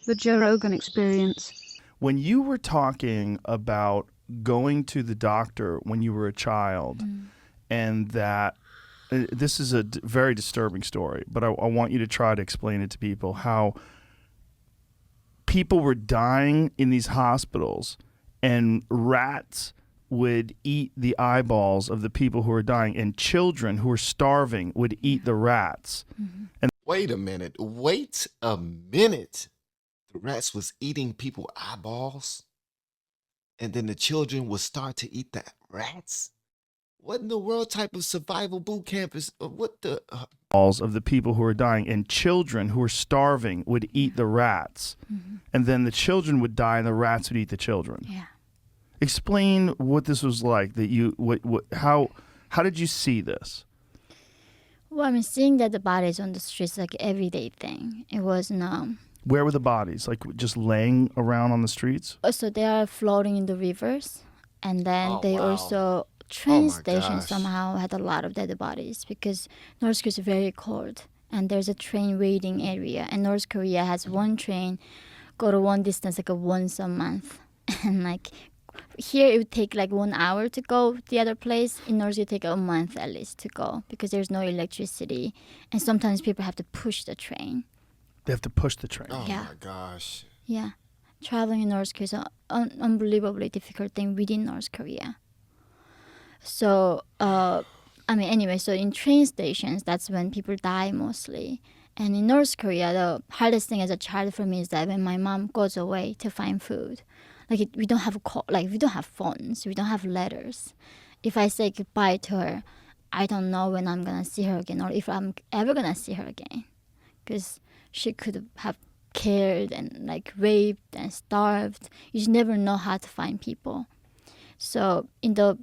The Joe Rogan Experience. When you were talking about going to the doctor when you were a child, and that this is a very disturbing story, but I want you to try to explain it to people, how people were dying in these hospitals and rats would eat the eyeballs of the people who were dying, and children who were starving would eat the rats. And Wait a minute. Wait a minute. The rats was eating people's eyeballs, and then the children would start to eat the rats? What in the world type of survival boot camp is, what the... balls of the people who were dying, and children who were starving would eat the rats. And then the children would die and the rats would eat the children. Yeah. Explain what this was like, that you how did you see this? Well, I mean, seeing that the bodies on the streets like everyday thing. It was no. Where were the bodies? Like just laying around on the streets? Also, they are floating in the rivers, and then Oh, they wow. also train my station gosh. somehow had a lot of dead bodies because North Korea is very cold, and there's a train waiting area, and North Korea has one train go to one distance like once a month, and like here it would take like 1 hour to go the other place. In North Korea, it take a month at least to go because there's no electricity, and sometimes people have to push the train. They have to push the train. Oh Yeah. my gosh. Yeah, traveling in North Korea is an unbelievably difficult thing within North Korea. So, I mean, anyway, so in train stations, that's when people die mostly. And in North Korea, the hardest thing as a child for me is that when my mom goes away to find food, like we don't have we don't have phones, we don't have letters. If I say goodbye to her, I don't know when I'm gonna see her again or if I'm ever gonna see her again, because she could have killed and like raped and starved. You just never know how to find people. So in the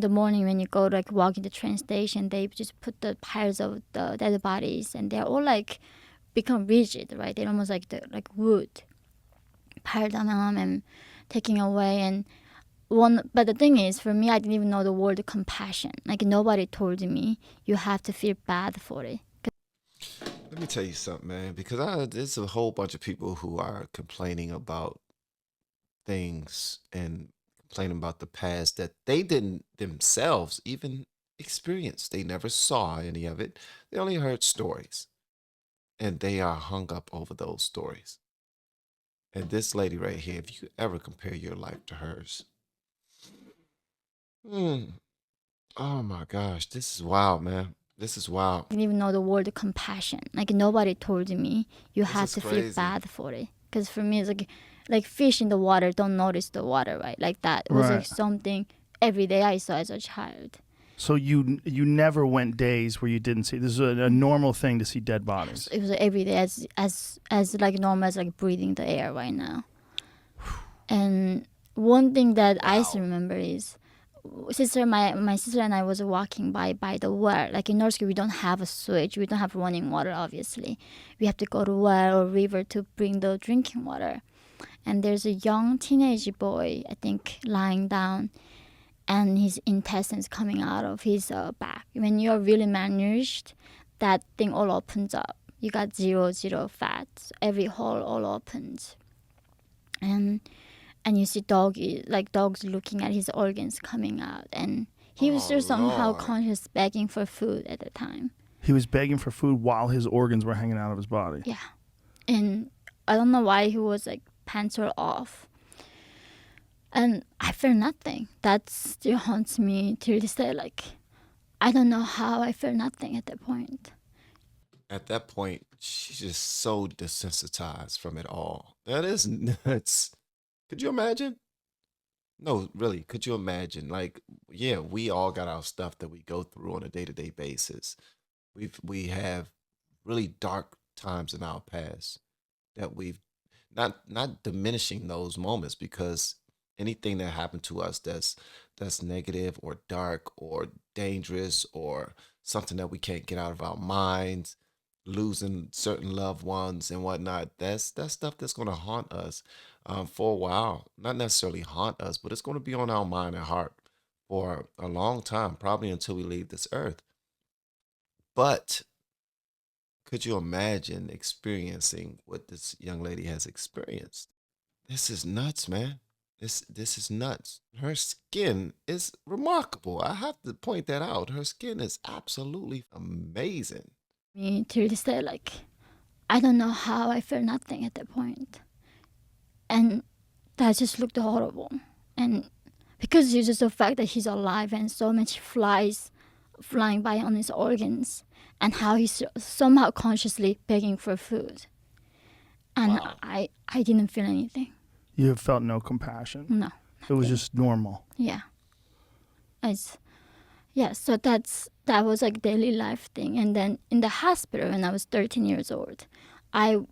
morning when you go like walk in the train station, they just put the piles of the dead bodies, and they're all like become rigid, right? They're almost like wood, piled them up and taking away. And but the thing is, for me, I didn't even know the word compassion. Like nobody told me you have to feel bad for it. Let me tell you something, man, because there's a whole bunch of people who are complaining about things and complaining about the past that they didn't themselves even experience. They never saw any of it. They only heard stories, and they are hung up over those stories. And this lady right here, if you ever compare your life to hers, oh my gosh, this is wild, man. This is wild. I didn't even know the word compassion. Like nobody told me you This have is to feel crazy. bad for it. Because for me, it's like fish in the water don't notice the water, right? Like that. It was like Right. something every day I saw as a child. So you never went days where you didn't see. This is a normal thing to see dead bodies. It was every day as like normal as like breathing the air right now. And one thing that I still remember is my sister and I was walking by the well. Like in North Korea, we don't have a switch. We don't have running water, obviously. We have to go to well or river to bring the drinking water. And there's a young teenage boy, I think, lying down, and his intestines coming out of his back. When you're really malnourished, that thing all opens up. You got zero fat. Every hole all opens. And you see dogs looking at his organs coming out. And he was still somehow Lord. conscious, begging for food at the time. He was begging for food while his organs were hanging out of his body. Yeah. And I don't know why he was like pants were off. And I felt nothing. That still haunts me till this day. Like, I don't know how I felt nothing at that point. At that point, she's just so desensitized from it all. That is nuts. Could you imagine? No, really, could you imagine? Like, yeah, we all got our stuff that we go through on a day-to-day basis. We have really dark times in our past that we've not diminishing those moments, because anything that happened to us that's negative or dark or dangerous or something that we can't get out of our minds, losing certain loved ones and whatnot, that's stuff that's going to haunt us for a while. Not necessarily haunt us, but it's going to be on our mind and heart for a long time, probably until we leave this earth. But Could you imagine experiencing what this young lady has experienced? This is nuts, man. This is nuts. Her skin is remarkable. I have to point that out. Her skin is absolutely amazing. Me till this day, like, I don't know how I felt nothing at that point. And that just looked horrible. And because it's just the fact that he's alive and so much flies flying by on his organs, and how he's somehow consciously begging for food. And Wow. I didn't feel anything. You felt no compassion. No. It was nothing. just normal. Yeah. So that was like daily life thing. And then in the hospital when I was 13 years old, my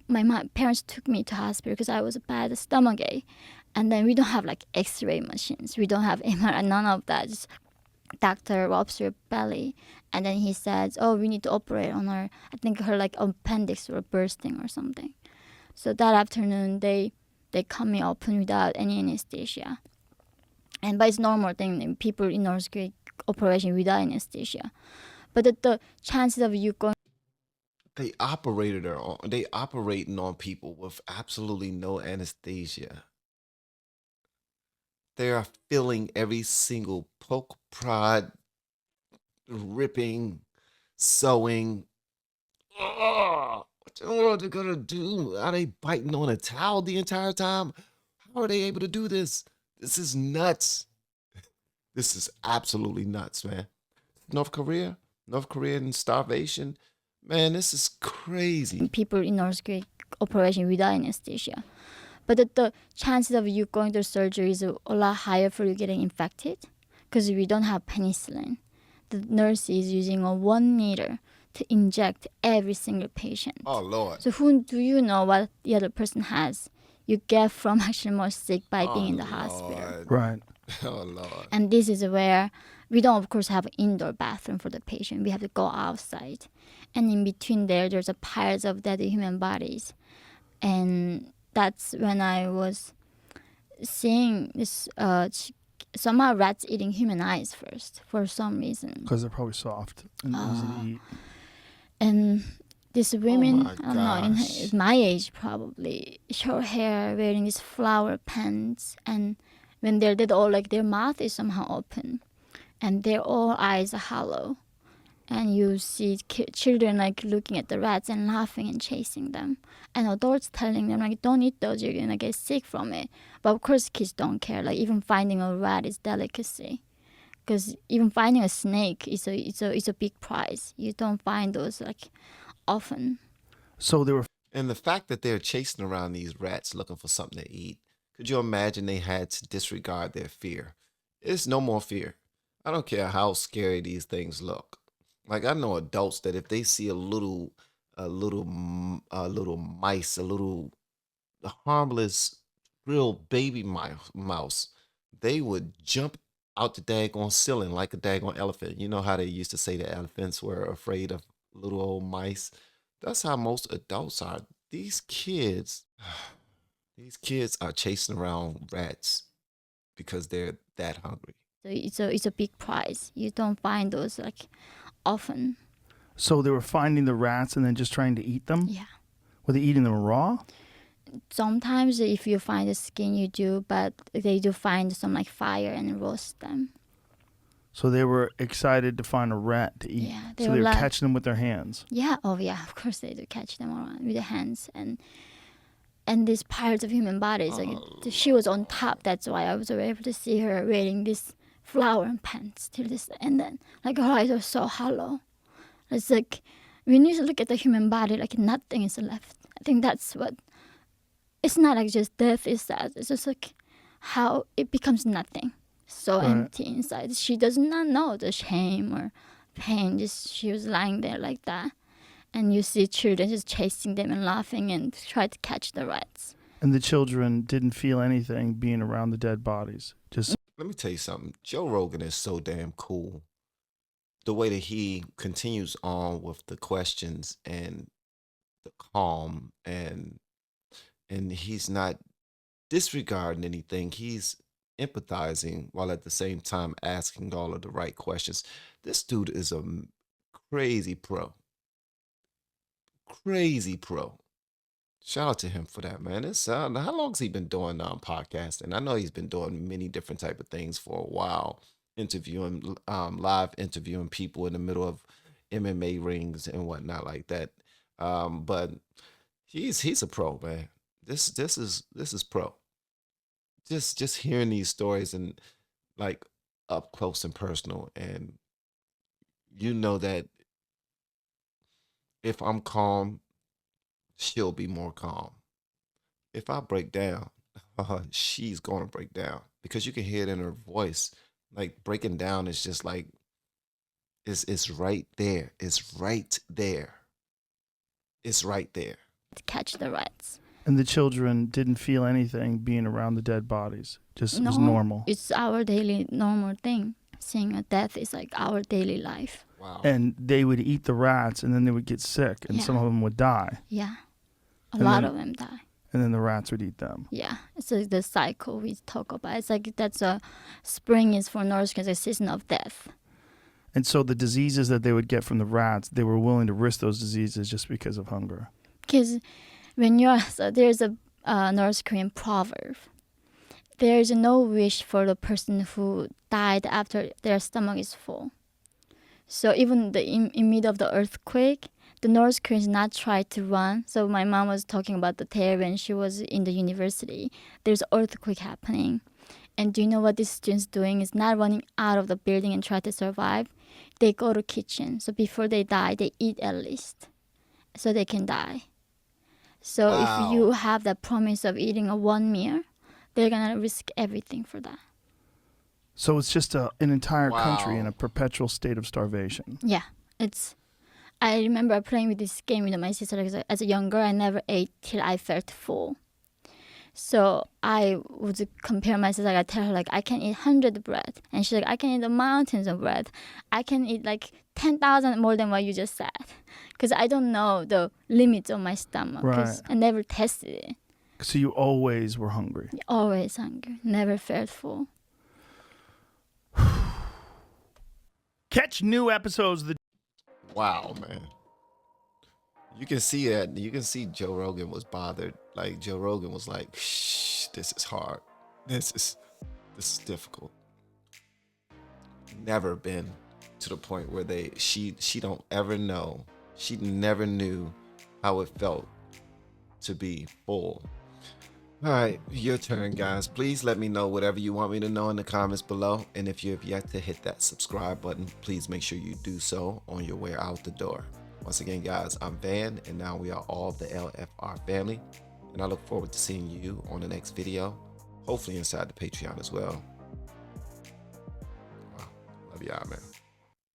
parents took me to hospital because I was a bad stomachache. And then we don't have like X-ray machines. We don't have MRI, none of that. Just doctor rubs your belly, and then he says, "Oh, we need to operate on her. I think her like appendix were bursting or something." So that afternoon, they cut me open without any anesthesia. And but it's normal thing. People in North Korea operation without anesthesia. But the chances of you going They operated her on. They operating on people with absolutely no anesthesia. They are feeling every single poke, prod, ripping, sewing. What in the world are they gonna do? Are they biting on a towel the entire time? How are they able to do this? This is nuts. This is absolutely nuts, man. North Korea and starvation. Man, this is crazy. people in North Korea operation without anesthesia. But the chances of you going to surgery is a lot higher for you getting infected because we don't have penicillin. The nurse is using a 1 needle to inject every single patient. Oh Lord. So who do you know what the other person has? You get from actually more sick by being in the hospital. Lord. Right. Oh Lord. And this is where we don't, of course, have an indoor bathroom for the patient. We have to go outside. And in between there's a piles of dead human bodies. And that's when I was seeing this, somehow rats eating human eyes first for some reason. Because they're probably soft and easy to eat. And these women, my I don't know, gosh. in my age probably, short hair, wearing these flower pants, and when they're dead, all like their mouth is somehow open, and their all eyes are hollow, and you see children like looking at the rats and laughing and chasing them, and adults telling them like, don't eat those, you're gonna get sick from it. But of course kids don't care. Like even finding a rat is delicacy. Because even finding a snake is a big prize. You don't find those like often. So they were And the fact that they're chasing around these rats looking for something to eat, could you imagine they had to disregard their fear? It's no more fear. I don't care how scary these things look. Like I know adults that if they see a little mice, a little harmless, real baby mouse, they would jump out the daggone ceiling like a daggone elephant. You know how they used to say the elephants were afraid of little old mice? That's how most adults are. These kids are chasing around rats because they're that hungry. So it's a big prize. You don't find those like often. So they were finding the rats and then just trying to eat them? Yeah. Were they eating them raw? Sometimes if you find the skin, you do, but they do find some like fire and roast them. So they were excited to find a rat to eat. Yeah, So they were catching them with their hands. Yeah. Oh yeah. Of course they do catch them around with the hands and these piles of human bodies. Like she was on top. That's why I was able to see her wearing this flower pants till this. And then like her eyes are so hollow. It's like when you look at the human body, like nothing is left. I think that's what. It's not like just death is sad. It's just like how it becomes nothing. So Right. empty inside. She does not know the shame or pain. Just she was lying there like that. And you see children just chasing them and laughing and try to catch the rats. And the children didn't feel anything being around the dead bodies. Just Let me tell you something. Joe Rogan is so damn cool. The way that he continues on with the questions and the calm and he's not disregarding anything. He's empathizing while at the same time asking all of the right questions. This dude is a crazy pro. crazy pro. Shout out to him for that, man. It's how long has he been doing podcasting? I know he's been doing many different type of things for a while, interviewing, live interviewing people in the middle of MMA rings and whatnot like that. But he's a pro, man. This is pro. Just hearing these stories and like up close and personal, and you know that if I'm calm, she'll be more calm. If I break down, she's gonna break down because you can hear it in her voice. Like breaking down is just like it's right there. It's right there. It's right there. To catch the rats. And the children didn't feel anything being around the dead bodies. Just it was normal. It's our daily normal thing. Seeing a death is like our daily life. Wow. And they would eat the rats, and then they would get sick, and some of them would die. Yeah. A And lot then- of them die. And then the rats would eat them. Yeah. It's like the cycle we talk about. It's like that's a spring is for North Korea, a season of death. And so the diseases that they would get from the rats, they were willing to risk those diseases just because of hunger. Because when there's a North Korean proverb. There's no wish for the person who died after their stomach is full. So even in middle of the earthquake, the North Koreans not try to run. So my mom was talking about the day when she was in the university. There's earthquake happening. And do you know what these students doing? Is not running out of the building and try to survive. They go to kitchen. So before they die, they eat at least. So they can die. So Wow. if you have that promise of eating a one meal, they're going to risk everything for that. So it's just an entire country in Wow. a perpetual state of starvation. Yeah, I remember playing with this game with my sister as a young girl. I never ate till I felt full. So I would compare myself. Like I tell her, like I can eat 100 bread, and she's like, I can eat the mountains of bread. I can eat like 10,000 more than what you just said, because I don't know the limits of my stomach. 'Cause Right. I never tested it. So you always were hungry. Always hungry, never felt full. Catch new episodes of the Wow, man. You can see that. You can see Joe Rogan was bothered. Like Joe Rogan was like, "Shh, this is hard. This is difficult." Never been to the point where she don't ever know. She never knew how it felt to be full. All right, your turn, guys. Please let me know whatever you want me to know in the comments below. And if you have yet to hit that subscribe button, please make sure you do so on your way out the door. Once again, guys, I'm Van, and now we are all the LFR family. And I look forward to seeing you on the next video, hopefully inside the Patreon as well. Wow, love y'all, man.